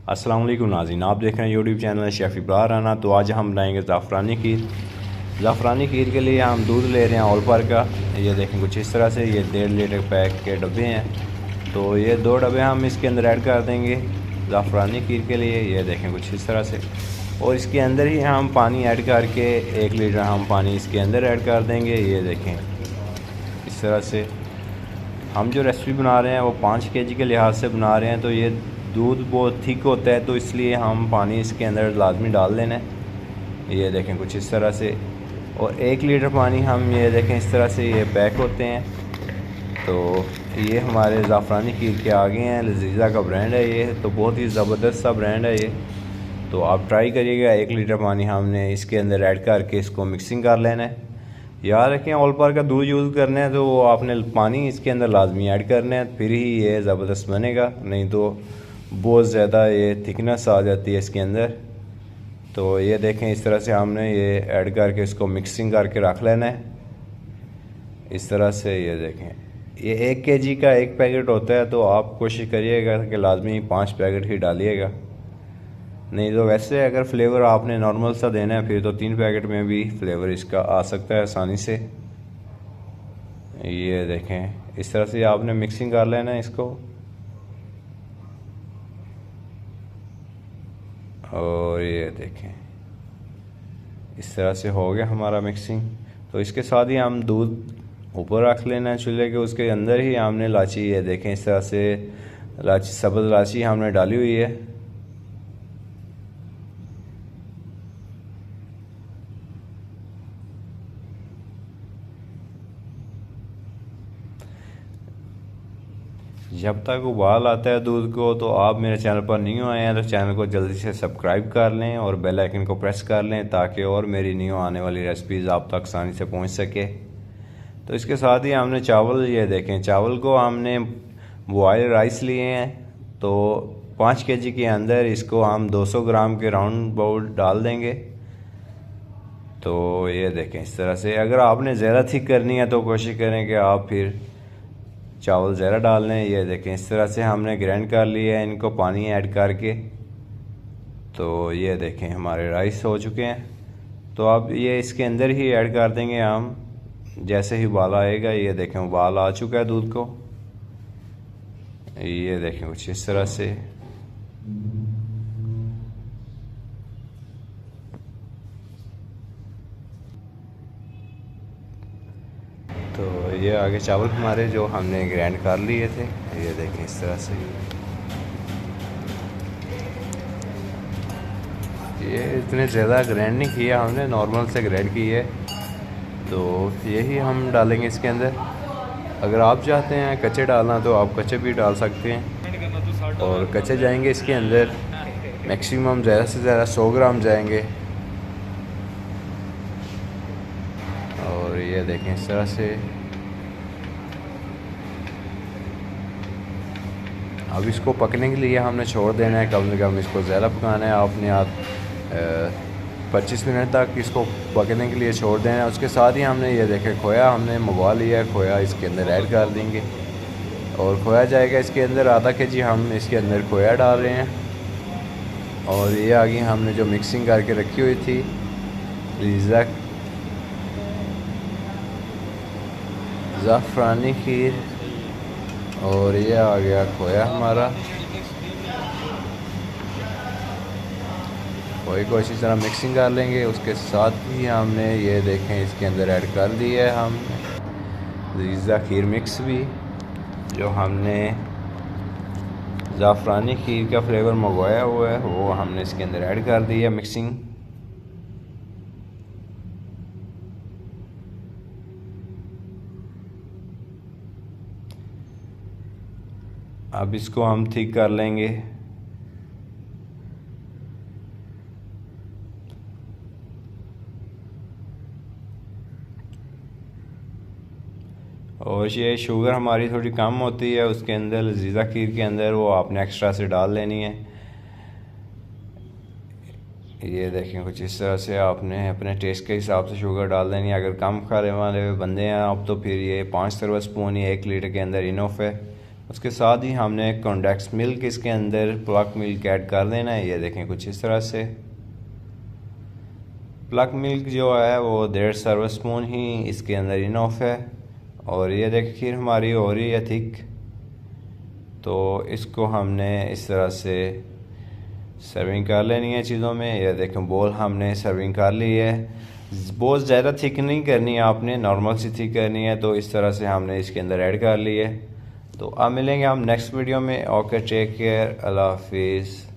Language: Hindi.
अस्सलाम वालेकुम नाज़रीन, आप देख रहे हैं YouTube channel chef Ibrar Rana. तो आज हम बनाएंगे ज़ाफ़रानी खीर। ज़ाफ़रानी खीर के लिए हम दूध ले रहे हैं ओलपर का। ये देखें कुछ इस तरह से, ये 1.5 लीटर पैक के डब्बे हैं। तो ये 2 डब्बे हम इसके अंदर ऐड कर देंगे ज़ाफ़रानी खीर के लिए। ये देखें कुछ इस तरह से, और इसके अंदर ही हम पानी ऐड करके 1 लीटर हम पानी इसके अंदर ऐड कर देंगे। ये देखें इस तरह से। हम जो रेसिपी बना रहे हैं वो 5 केजी के लिहाज से बना रहे हैं, तो ये दूध बहुत थिक होता है, तो इसलिए हम पानी इसके अंदर लाजमी डाल देना है। ये देखें कुछ इस तरह से, और 1 लीटर पानी हम ये देखें इस तरह से ये पैक होते हैं। तो ये हमारे ज़ाफ़रानी खीर के आगे हैं, लजीज़ा का ब्रांड है ये, तो बहुत ही ज़बरदस्त सा ब्रांड है ये। तो आप ट्राई करिएगा। 1 लीटर पानी हमने इसके अंदर ऐड करके इसको मिक्सिंग कर लेना है। याद रखें ओलपर का दूध यूज़ करना है तो आपने पानी इसके अंदर लाजमी ऐड करना है, फिर ही ये ज़बरदस्त बनेगा, नहीं तो बहुत ज़्यादा ये थिकनेस आ जाती है इसके अंदर। तो ये देखें इस तरह से हमने ये ऐड करके इसको मिक्सिंग करके रख लेना है इस तरह से। ये देखें ये 1 केजी का 1 पैकेट होता है, तो आप कोशिश करिएगा कि लाजमी 5 पैकेट ही डालिएगा, नहीं तो वैसे अगर फ्लेवर आपने नॉर्मल सा देना है फिर तो 3 पैकेट में भी फ्लेवर इसका आ सकता है आसानी से। ये देखें इस तरह से आपने मिक्सिंग कर लेना है इसको, और ये देखें इस तरह से हो गया हमारा मिक्सिंग। तो इसके साथ ही हम दूध ऊपर रख लेना है चूल्हे के, उसके अंदर ही हमने इलायची, ये देखें इस तरह से इलायची, सब्ज़ इलायची हमने डाली हुई है। जब तक उबाल आता है दूध को, तो आप मेरे चैनल पर न्यू आए हैं तो चैनल को जल्दी से सब्सक्राइब कर लें और बेल आइकन को प्रेस कर लें, ताकि और मेरी न्यू आने वाली रेसिपीज़ आप तक आसानी से पहुंच सके। तो इसके साथ ही हमने चावल, ये देखें चावल को हमने बॉयल राइस लिए हैं, तो 5 केजी के अंदर इसको हम 200 ग्राम के राउंड बाउल डाल देंगे। तो ये देखें इस तरह से। अगर आपने ज़्यादा थिक करनी है तो कोशिश करें कि आप फिर चावल ज़रा डाल लें। ये देखें इस तरह से हमने ग्राइंड कर लिया है इनको पानी ऐड करके। तो ये देखें हमारे राइस हो चुके हैं। तो अब ये इसके अंदर ही ऐड कर देंगे हम जैसे ही उबाल आएगा। ये देखें उबाल आ चुका है दूध को। ये देखें कुछ इस तरह से। तो ये आगे चावल हमारे जो हमने ग्राइंड कर लिए थे, ये देखें इस तरह से। ये इतने ज़्यादा ग्राइंड नहीं किया हमने, नॉर्मल से ग्राइंड की है। तो यही हम डालेंगे इसके अंदर। अगर आप चाहते हैं कच्चे डालना तो आप कच्चे भी डाल सकते हैं, और कच्चे जाएंगे इसके अंदर मैक्सिमम ज़्यादा से ज़्यादा 100 ग्राम जाएंगे। और ये देखें इस तरह से। अब इसको पकने के लिए हमने छोड़ देना है, कम से कम इसको ज़्यादा पकाना है आपने। आप 25 मिनट तक इसको पकने के लिए छोड़ देना है। उसके साथ ही हमने ये देखें खोया हमने मंगवा लिया है, खोया इसके अंदर ऐड कर देंगे, और खोया जाएगा इसके अंदर। आधा केजी हम इसके अंदर खोया डाल रहे हैं। और ये आगे हमने जो मिक्सिंग करके रखी हुई थी ज़ाफ़रानी खीर, और ये आ गया खोया हमारा। खोए को इसी तरह मिक्सिंग कर लेंगे। उसके साथ ही हमने ये देखें इसके अंदर ऐड कर दिया है हमने लजीज़ा खीर मिक्स भी, जो हमने ज़ाफ़रानी खीर का फ्लेवर मंगवाया हुआ है वो हमने इसके अंदर ऐड कर दिया मिक्सिंग। अब इसको हम थिक कर लेंगे। और ये शुगर हमारी थोड़ी कम होती है उसके अंदर, लजीज़ा खीर के अंदर, वो आपने एक्स्ट्रा से डाल लेनी है। ये देखें कुछ इस तरह से आपने अपने टेस्ट के हिसाब से शुगर डाल देनी है। अगर कम खाने वाले बंदे हैं आप तो फिर ये 5 टेबल स्पून ही 1 लीटर के अंदर इनफ है। उसके साथ ही हमने कॉन्डेंस मिल्क इसके अंदर प्लक मिल्क ऐड कर देना है। ये देखें कुछ इस तरह से। प्लक मिल्क जो है वो 1.5 सर्व स्पून ही इसके अंदर इनफ है। और ये देखिए खीर हमारी हो रही है थिक, तो इसको हमने इस तरह से सर्विंग कर लेनी है चीज़ों में। ये देखें बोल हमने सर्विंग कर ली है। बहुत ज़्यादा थिक नहीं करनी है आपने, नॉर्मल सी थिक करनी है। तो इस तरह से हमने इसके अंदर ऐड कर ली है। तो अब मिलेंगे हम नेक्स्ट वीडियो में। ओके, टेक केयर, अल्लाह हाफिज़।